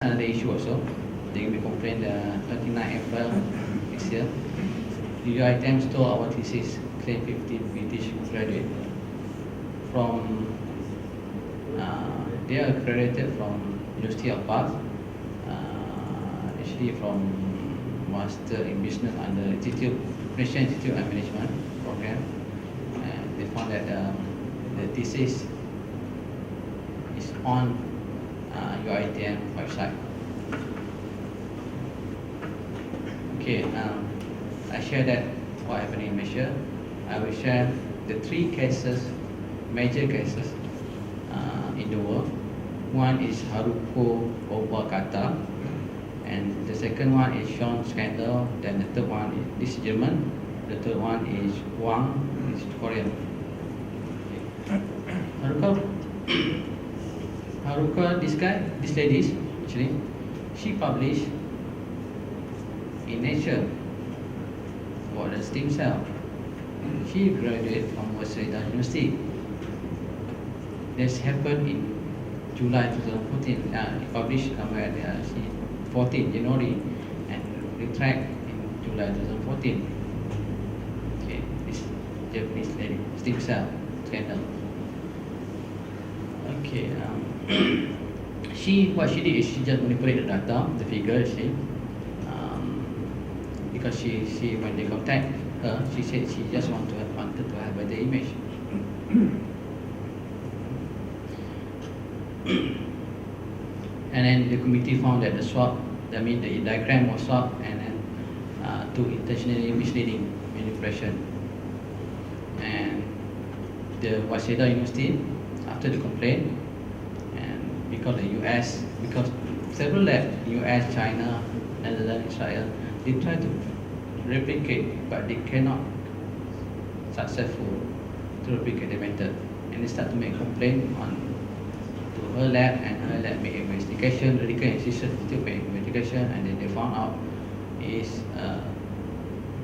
Another issue also. They will complain the 29 April this year. The item stole our thesis, claim 15 British graduate from they are accredited from University of Bath, actually from Master in Business under National Institute of Management program. And they found that the thesis is on UiTM website. Okay, I share that what happened in Malaysia. I will share the three cases, major cases in the world. One is Haruko Obakata, and the second one is Sean Scandal. Then the third one is this is German. The third one is Wang, is Korean. Haruka, this lady, actually, she published in Nature about the stem cell. She graduated from Waseda University. This happened in July 2014. Published somewhere there, 14 January, and retract in July 2014. Okay, this Japanese lady, stem cell scandal. Okay, what she did is she just manipulated the data, the figure, because she when they contact her, she said she just wanted to have better image. And then the committee found that the swap, that means the diagram was swapped, and then to intentionally misleading manipulation. And the Waseda University, after the complaint, and because several labs, US, China, Netherlands, Israel, they try to replicate, but they cannot successful to replicate the method, and they start to make complaint to her lab, and her lab make investigation, Radical Institute still make investigation, and then they found out is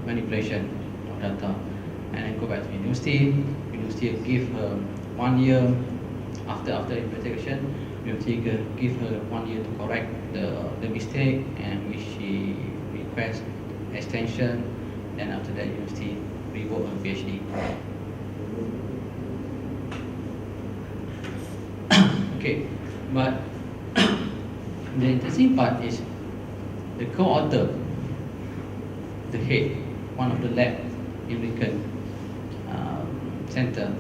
manipulation of data, and then go back to university give her 1 year after investigation. University give her 1 year to correct the mistake, and which she request extension. Then after that, university revoke her PhD. Okay, but the interesting part is the co-author, the head, one of the lab in Lincoln Center,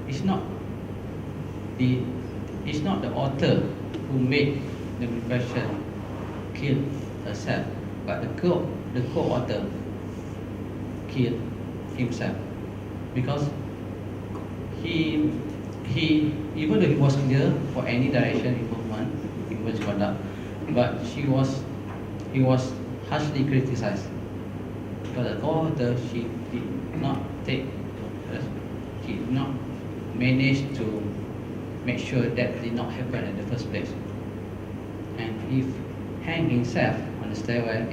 is not the author who made the manipulation kill herself, but the co-author killed himself, because he even though he was clear for any direction improvement in his conduct, but he was harshly criticized because the co-author, she did not manage to make sure that did not happen in the first place, and he hanged himself on the stairwell at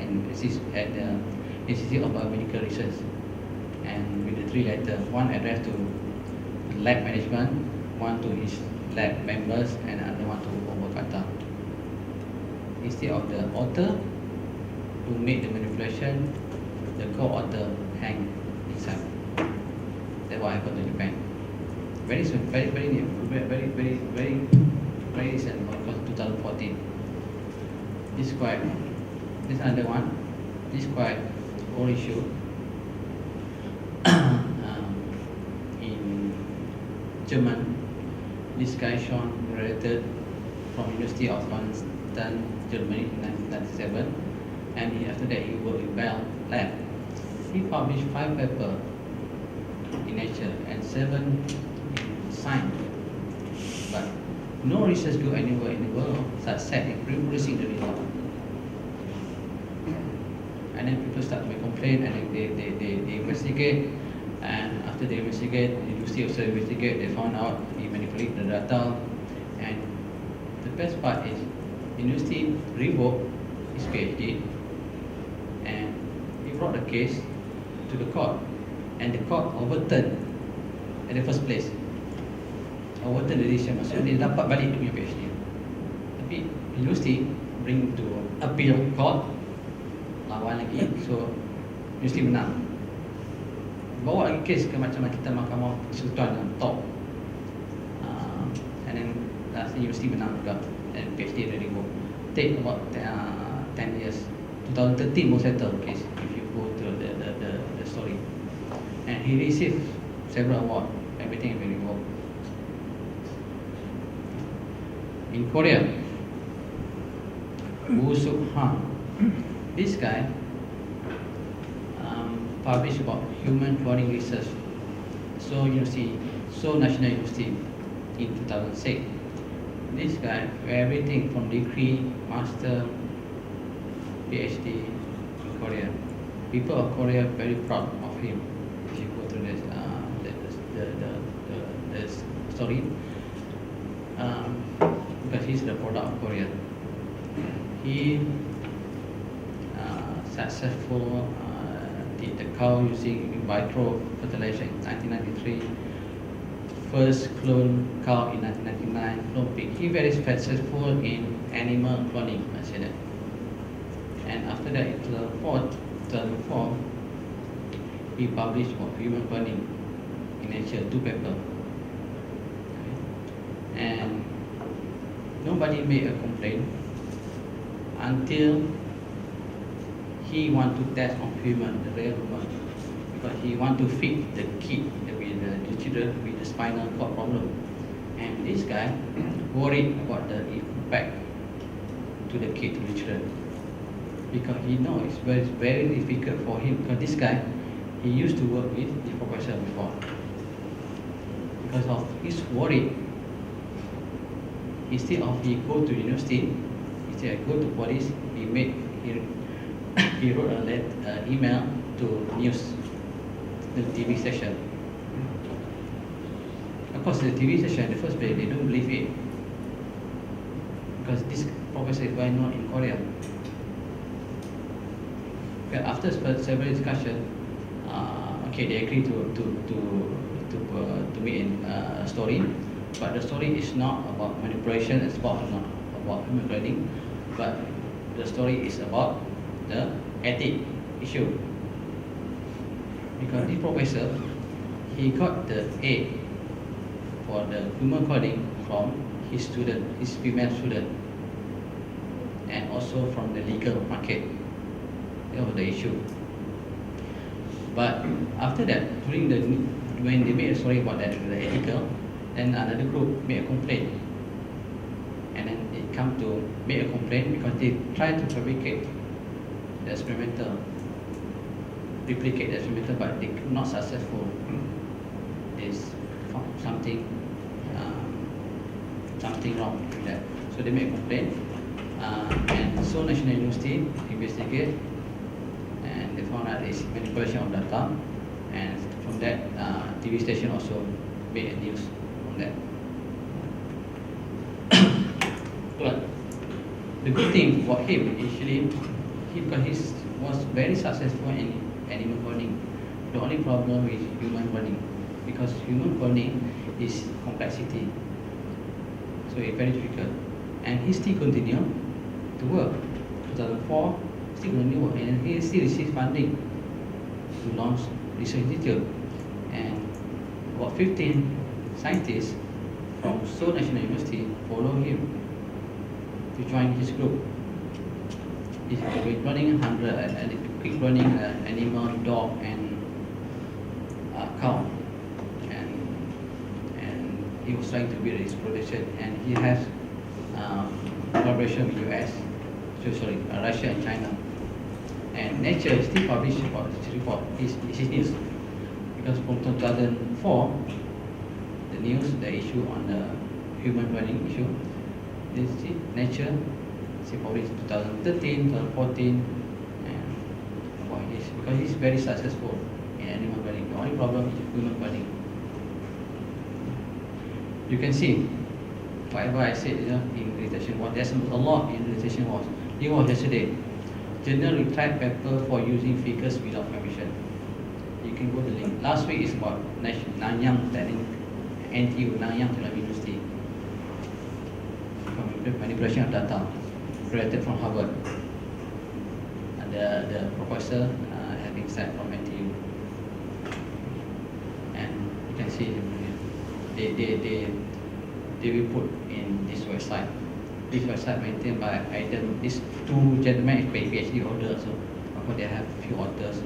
the Institute of Biomedical Research, and with the 3 letters, one addressed to lab management, one to his lab members, and another one to Obakata. Instead of the author who made the manipulation, the co-author hanged himself. That's what happened in Japan. Very soon, very recent, because 2014. This another one. This quite old issue. In German, this guy Sean graduated from University of Pembuatan, Germany in 1997, and after that he worked in Bell Lab. He published 5 papers in Nature and 7 in Science, but no research group anywhere in the world succeed in reproducing the result. And then people start to make complaint, and they investigate, and after they investigate, the university also investigate, they found out he manipulated the data. And the best part is the university revoked his PhD, and he brought the case to the court, and the court overturned in the first place. Overturned the decision, maksudnya dia dapat balik dia punya PhD. Tapi universiti bring to appeal court, lawan lagi, so universiti menang. Bawa lagi kes ke macam kita Mahkamah Persekutuan yang top, and then lastly universiti menang juga, and PhD ready go. Take about 10 years. 2013 more settle case if you go to the story. And he received several awards, everything very well. In Korea, Woo Suk Han, this guy published about human cloning research. So National University in 2006. This guy, everything from degree, master, PhD in Korea. People of Korea are very proud of him. If you go through this, the story, because he's the product of Korea. He successful did the cow using in vitro fertilization in 1993. First clone cow in 1999. Clone pig. He very successful in animal cloning. I say that. And after that, in 2004, he published about human cloning in Nature, 2 papers. And nobody made a complaint until he want to test on human, the real human, because he want to feed the kid with the children with the spinal cord problem. And this guy worried about the impact to the kid, to the children, because he knows it's very difficult for him, because this guy, he used to work with the professor before. Because of his worry, instead of he go to university, instead of go to police, he wrote a email to news, the TV station. Of course, the TV station, the first place, they don't believe it, because this professor is well known in Korea. But after several discussions, okay, they agree to make a story, but the story is not about manipulation. It's not about human cloning, but the story is about the ethic issue. Because this professor, he got the A for the human cloning from his student, his female student, and also from the legal market. That was the issue. But after that, when they made a story about that, the ethical, then another group made a complaint, and then it come to make a complaint because they tried to fabricate the experimental, replicate the experimental, but they could not successful. There's something wrong with that. So they made a complaint, and so National University investigate, and they found out it's manipulation of data, and from that TV station also made a news on that. But the good thing for him actually, because he was very successful in animal cloning. The only problem is human cloning, because human cloning is complexity, so it's very difficult. And he still continue to work. 2004, still continue work, and he still receives funding to launch research institute. And about 15 scientists from Seoul National University follow him to join his group. He's been running 100 and running animal, dog, and cow, and he was trying to build his production, and he has collaboration with Russia and China. And Nature still published about this report, his news, because from 2004, the news, the issue on the human cloning issue, this Nature, she published 2013, 2014, and about this, because he's very successful in animal cloning. The only problem is human cloning. You can see, whatever I said, in retention was, there's a lot in retention was. It was yesterday. Journal retried paper for using figures without permission. You can go to the link. Last week is about Nanyang NTU, Nanyang Technology University. Manipulation of data. graduated from Harvard. The professor having sat from NTU. And you can see they will put in this website. This website maintained by either these two gentlemen, PhD holders, so they have few authors,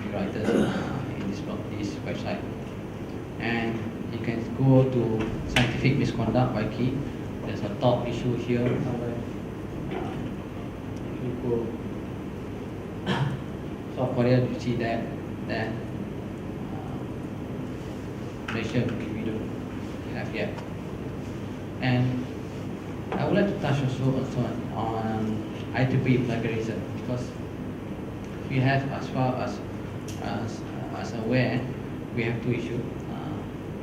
few writers in this website. And you can go to scientific misconduct by key. There's a top issue here. If you go South Korea, you see that Malaysia we don't have yet. And I would like to touch also on IEEE plagiarism, because we have, as far as aware, we have two issues,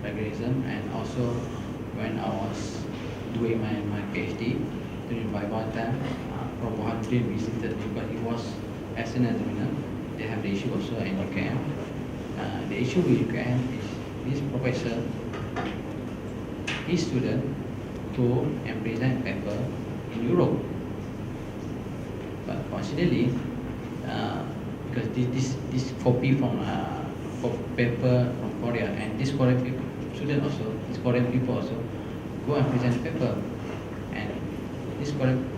plagiarism, and also when I was doing my PhD during Pembuatan, Prof. Mohd Khairuddin visited me, but he was as an examiner. They have the issue also in UKM. The issue with UKM is this professor, his student, go and present paper in Europe. But coincidentally, because this copy from paper from Korea, and this Korean people, student also, this Korean people also go and present the paper, and this Korean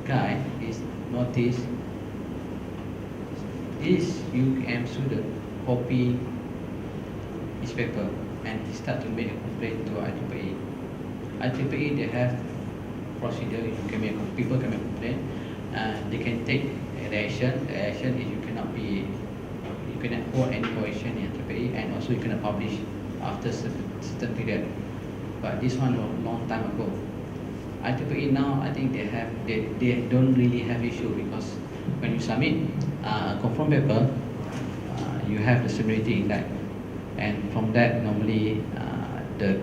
guy is noticed this UKM student copy his paper, and he start to make a complaint to IEEE. IEEE, they have procedure. People can make complaint. They can take an action. The action is you cannot hold any position in IEEE, and also you cannot publish after certain period. But this one was a long time ago. IEEE now, I think they don't really have issue, because when you submit a confirmed paper, you have the similarity index, and from that normally the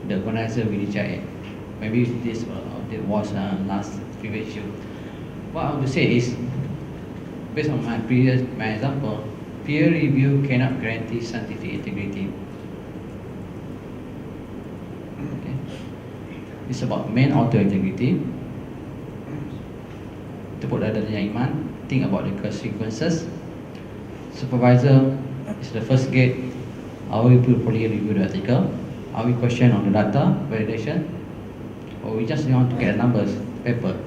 organizer will reject it. Maybe this was last previous issue. What I want to say is, based on my example, peer review cannot guarantee scientific integrity. Okay. It's about main author integrity. Tepuk dadanya iman. Think about the consequences. Supervisor is the first gate. Are we properly review the article? Are we question on the data validation? Or we just want to get numbers, paper?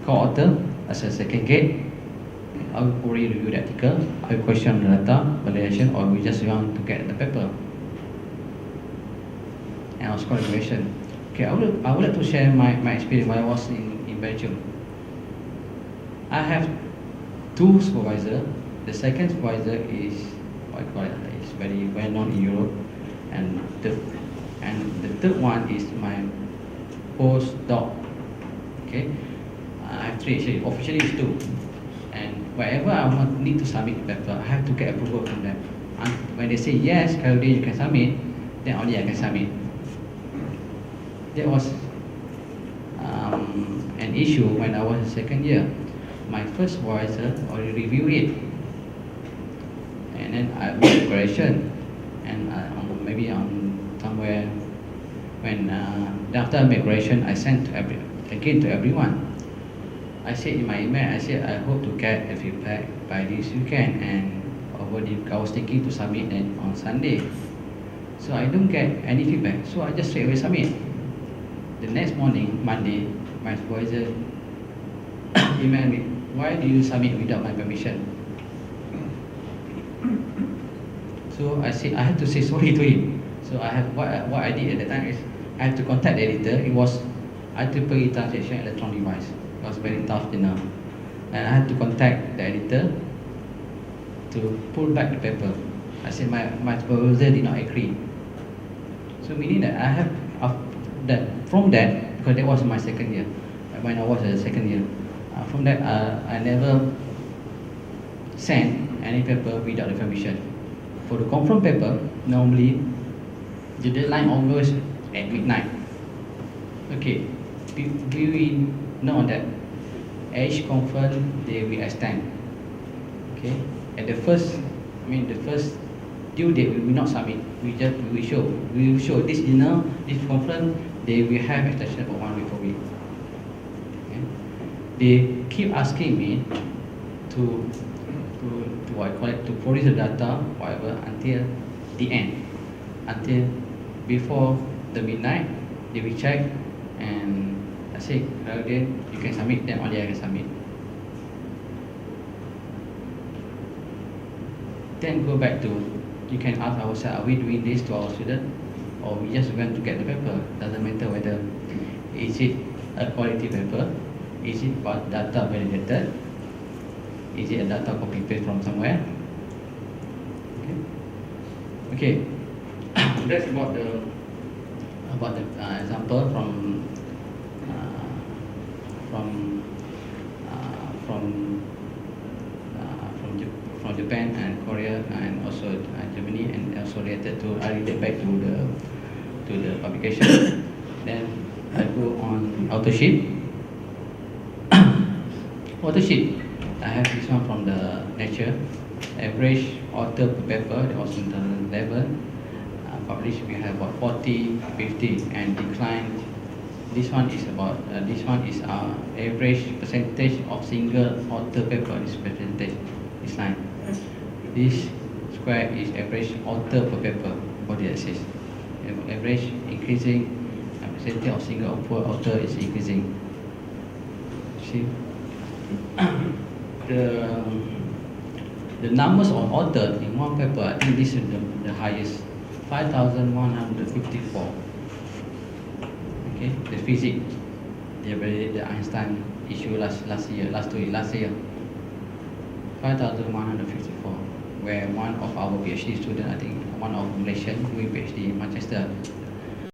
Co-author as a second gate. Are we properly review the article? Are we question on the data validation? Or we just want to get the paper? And also evaluation. Okay, I would like to share my experience when I was in Belgium. I have two supervisors. The second supervisor is very well known in Europe, and the third one is my postdoc. Okay, I have three. Actually, officially it's two, and wherever I need to submit the paper, I have to get approval from them. And when they say yes, Khairuddin, you can submit, then only I can submit. That was an issue when I was in second year. My first supervisor already reviewed it, and then I made a correction, and maybe on somewhere when after I made correction, I sent again to everyone. I said in my email, I said I hope to get a feedback by this weekend, and I was thinking to submit then on Sunday, so I don't get any feedback, so I just straight away submit. The next morning, Monday, my supervisor emailed me, why do you submit without my permission? So I said I had to say sorry to him. So I have what I did at the time is I had to contact the editor. It was IEEE translation electronic device. It was very tough, and I had to contact the editor to pull back the paper. I said my supervisor did not agree. So meaning that I have from that, because that was my second year, when I was a second year, from that I never sent any paper without the permission. For the confirmed paper, normally the deadline always at midnight. Okay, we know that each confirm they will extend. Okay, at the first due date we will not submit. We will show this dinner, this confirm they will have extension for 1 week for week. they keep asking me to what I call it, to produce the data, whatever, until the end, until before the midnight. They will check, and I say, Khairuddin, you can submit, then only I can submit. Then go back to, you can ask ourselves, are we doing this to our student, or we just want to get the paper? Doesn't matter whether is it a quality paper, is it data validated, is it a data copy paste from somewhere? Okay. That's about the example from Japan and Korea, and also Germany, and also related to, I relate back to the publication. Then I go on AutoSheet. AutoSheet, I have this one from the Nature. Average author per paper, that was in the level. Published, we have about 40, 50, and decline. This one is about, average percentage of single author paper, this percentage, this line. This square is average author per paper, body access. Average increasing, and percentage of single author is increasing. See, the numbers of author in one paper, I think this is the highest, 5,154. Okay, the physics, they validated the Einstein issue last year, 5,154. Where one of our PhD student, I think one of Malaysian doing PhD in Manchester,